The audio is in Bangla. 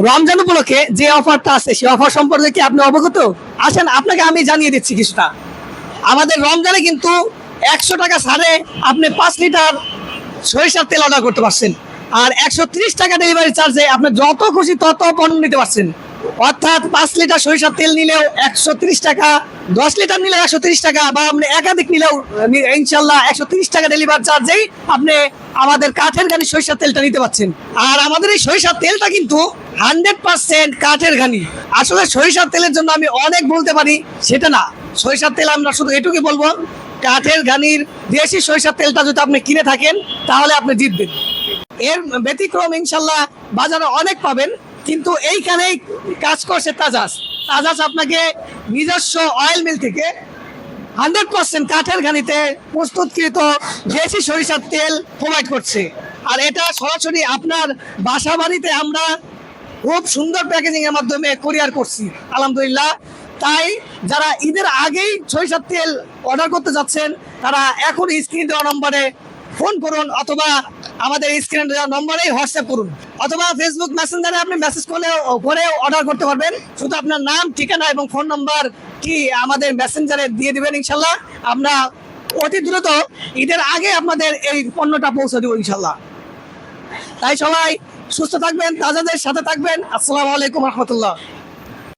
রমজান উপলক্ষে যে অফারটা আছে সেই অফার সম্পর্কে কি আপনি অবগত? আসেন আপনাকে আমি জানিয়ে দিচ্ছি কিছুটা। আমাদের রমজানে কিন্তু 100 টাকা ছাড়ে আপনি 5 লিটার সরিষার তেল অর্ডার করতে পারছেন। আর 130 টাকা ডেলিভারি চার্জে আপনি যত খুশি তত পণ্য নিতে পারছেন। অর্থাৎ 5 লিটার সরিষার তেল নিলেও 130 টাকা, 10 লিটার নিলেও 130 টাকা, বা আপনি একাধিক নিলেও ইনশাল্লাহ 130 টাকা ডেলিভারি চার্জেই আপনি আমাদের কাঠের ঘানি সরিষার তেলটা নিতে পারছেন। আর আমাদের এই সরিষার তেলটা কিন্তু 100% কাঠের ঘানি। আসলে সরিষার তেলের জন্য আমি অনেক বলতে পারি, সেটা না। সরিষার তেল আমরা শুধু এটুকুই বলবো, কাঠের ঘানির দেশি সরিষার তেলটা যদি আপনি কিনে থাকেন তাহলে আপনি জিতবেন। এর ব্যতিক্রম ইনশাল্লাহ বাজারে অনেক পাবেন, কিন্তু এইখানেই কাজ করছে তাজাজ। তাজাজ আপনাকে নিজস্ব অয়েল মিল থেকে 100% কাঠের ঘানিতে প্রস্তুতকৃত দেশি সরিষার তেল প্রোভাইড করছে। আর এটা সরাসরি আপনার বাসা বাড়িতে আমরা খুব সুন্দর প্যাকেজিং এর মাধ্যমে কুরিয়ার করছি আলহামদুলিল্লাহ। তাই যারা ঈদের আগেই সরিষার তেল অর্ডার করতে যাচ্ছেন তারা এখন স্ক্রিন দেওয়া নম্বরে ফোন করুন, অথবা আমাদের স্ক্রিন দেওয়া নম্বরে হোয়াটসঅ্যাপ করুন, অথবা ফেসবুক মেসেঞ্জারে আপনি মেসেজ করে অর্ডার করতে পারবেন। শুধু আপনার নাম, ঠিকানা এবং ফোন নাম্বার কি আমাদের মেসেঞ্জারে দিয়ে দিবেন, ইনশাল্লাহ আমরা অতি দ্রুত ঈদের আগে আপনাদের এই পণ্যটা পৌঁছে দেবো ইনশাল্লাহ। তাই সবাই সুস্থ থাকবেন, তাজাদের সাথে থাকবেন। আসসালামু আলাইকুম রহমতুল্লাহ।